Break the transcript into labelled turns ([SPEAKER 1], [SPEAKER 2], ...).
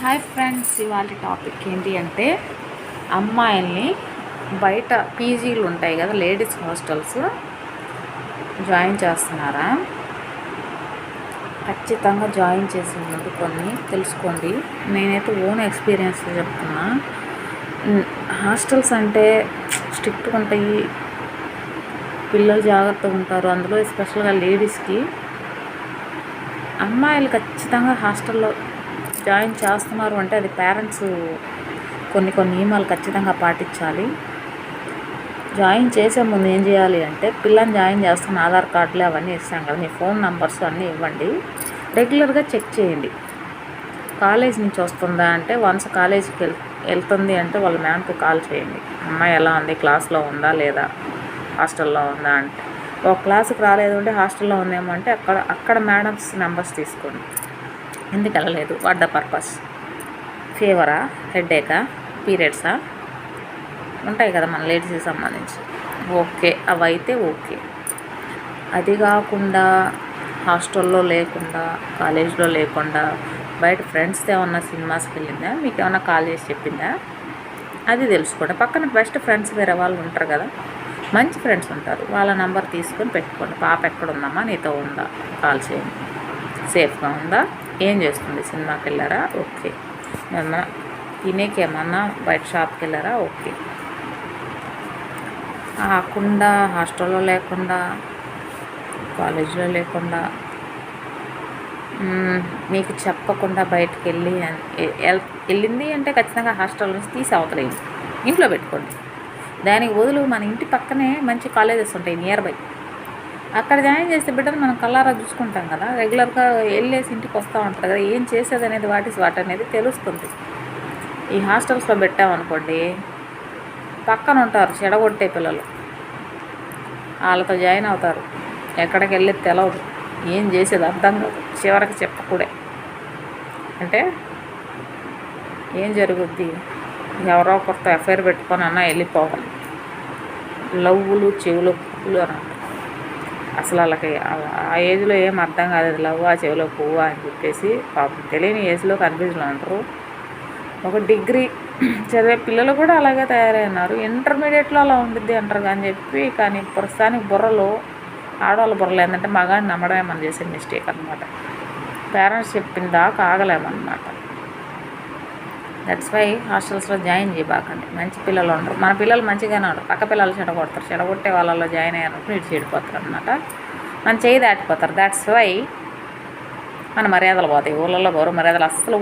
[SPEAKER 1] Hi friends, ఇవాళ topic ఏంటి అంటే అమ్మాయిల్ని బయట పీజీలు ఉంటాయి కదా, లేడీస్ హాస్టల్స్ జాయిన్ చేస్తున్నారా? ఖచ్చితంగా జాయిన్ చేసి ముందు కొన్ని తెలుసుకోండి. నేనైతే ఓన్ ఎక్స్పీరియన్స్ చెప్తున్నా. హాస్టల్స్ అంటే స్ట్రిక్ట్గా ఉంటాయి, పిల్లలు జాగ్రత్తగా ఉంటారు. అందులో ఎస్పెషల్గా లేడీస్కి. అమ్మాయిలు ఖచ్చితంగా హాస్టల్లో జాయిన్ చేస్తున్నారు అంటే అది పేరెంట్స్ కొన్ని నియమాలు ఖచ్చితంగా పాటించాలి. జాయిన్ చేసే ముందు ఏం చేయాలి అంటే, పిల్లని జాయిన్ చేస్తున్న ఆధార్ కార్డులు అవన్నీ ఇస్తాం కదా, మీ ఫోన్ నంబర్స్ అన్నీ ఇవ్వండి. రెగ్యులర్గా చెక్ చేయండి. కాలేజ్ నుంచి వస్తుందా అంటే, వన్స్ కాలేజీకి వెళ్తుంది అంటే వాళ్ళ మ్యామ్కి కాల్ చేయండి. అమ్మాయి ఎలా ఉంది, క్లాస్లో ఉందా లేదా, హాస్టల్లో ఉందా అంటే. ఒక క్లాసుకి రాలేదు అంటే హాస్టల్లో ఉందేమో అంటే అక్కడ మేడమ్స్ నెంబర్స్ తీసుకోండి. ఎందుకు వెళ్ళలేదు, వాట్ ద పర్పస్, ఫీవరా, హెడేకా, పీరియడ్సా ఉంటాయి కదా మన లేడీస్కి సంబంధించి. ఓకే, అవైతే ఓకే. అది కాకుండా హాస్టల్లో లేకుండా, కాలేజ్లో లేకుండా బయట ఫ్రెండ్స్తో ఏమన్నా సినిమాస్కి వెళ్ళిందా, మీకు ఏమన్నా కాల్ చేసి చెప్పిందా, అది తెలుసుకోండి. పక్కన బెస్ట్ ఫ్రెండ్స్ వేరే వాళ్ళు ఉంటారు కదా, మంచి ఫ్రెండ్స్ ఉంటారు, వాళ్ళ నెంబర్ తీసుకొని పెట్టుకోండి. పాప ఎక్కడుందమ్మా, నీతో ఉందా, కాల్ చేయండి. సేఫ్గా ఉందా, ఏం చేస్తుంది, సినిమాకి వెళ్ళారా, ఓకే. ఏమన్నా తినేకి ఏమన్నా బయట షాప్కి వెళ్ళారా, ఓకే. కాకుండా హాస్టల్లో లేకుండా, కాలేజీలో లేకుండా, మీకు చెప్పకుండా బయటకు వెళ్ళింది అంటే ఖచ్చితంగా హాస్టల్ నుంచి తీసి అవతలేదు, ఇంట్లో పెట్టుకోండి. దానికి బదులు మన ఇంటి పక్కనే మంచి కాలేజెస్ ఉంటాయి నియర్ బై, అక్కడ జాయిన్ చేస్తే బిడ్డలు మనం కల్లారా చూసుకుంటాం కదా. రెగ్యులర్గా వెళ్ళేసి ఇంటికి వస్తూ ఉంటారు కదా, ఏం చేసేది అనేది వాటి అనేది తెలుస్తుంది. ఈ హాస్టల్స్లో పెట్టామనుకోండి, పక్కన ఉంటారు చెడగొట్టే పిల్లలు, వాళ్ళతో జాయిన్ అవుతారు. ఎక్కడికి వెళ్ళేది తెలవదు, ఏం చేసేది అర్థం కాదు, చివరికి చెప్పకూడే. అంటే ఏం జరుగుద్ది, ఎవరో ఒకరితో ఎఫ్ఐఆర్ పెట్టుకొని అన్నా వెళ్ళిపోవాలి. లవ్వులు చెవులు పువ్వులు అని అంటారు. అసలు వాళ్ళకి ఆ ఏజ్లో ఏం అర్థం కాదు, అది లవ్, ఆ చెవిలో పువ్వు అని చెప్పేసి పాపం తెలియని ఏజ్లో కన్ఫ్యూజ్లో ఉంటారు. ఒక డిగ్రీ చదివే పిల్లలు కూడా అలాగే తయారైనారు. ఇంటర్మీడియట్లో అలా ఉంటుంది అంటారు కానీ ప్రస్తుతానికి బుర్రలో, ఆడవాళ్ళ బుర్రలు ఏంటంటే మగాడిని నమ్మడమే మనం చేసే మిస్టేక్ అనమాట. పేరెంట్స్ చెప్పిన దాకా ఆగలేమన్నమాట. దట్స్ వై హాస్టల్స్లో జాయిన్ చేయబాకండి. మంచి పిల్లలు ఉండరు, మన పిల్లలు మంచిగానే ఉండరు, పక్క పిల్లలు చెడగొడతారు. చెడగొట్టే వాళ్ళలో జాయిన్ అయ్యారంటే ఇటు చెడిపోతారు అనమాట, మన చేయి దాటిపోతారు. దట్స్ వై మన మర్యాదలు పోతాయి. ఊళ్ళల్లో గౌరవ మర్యాదలు అస్సలు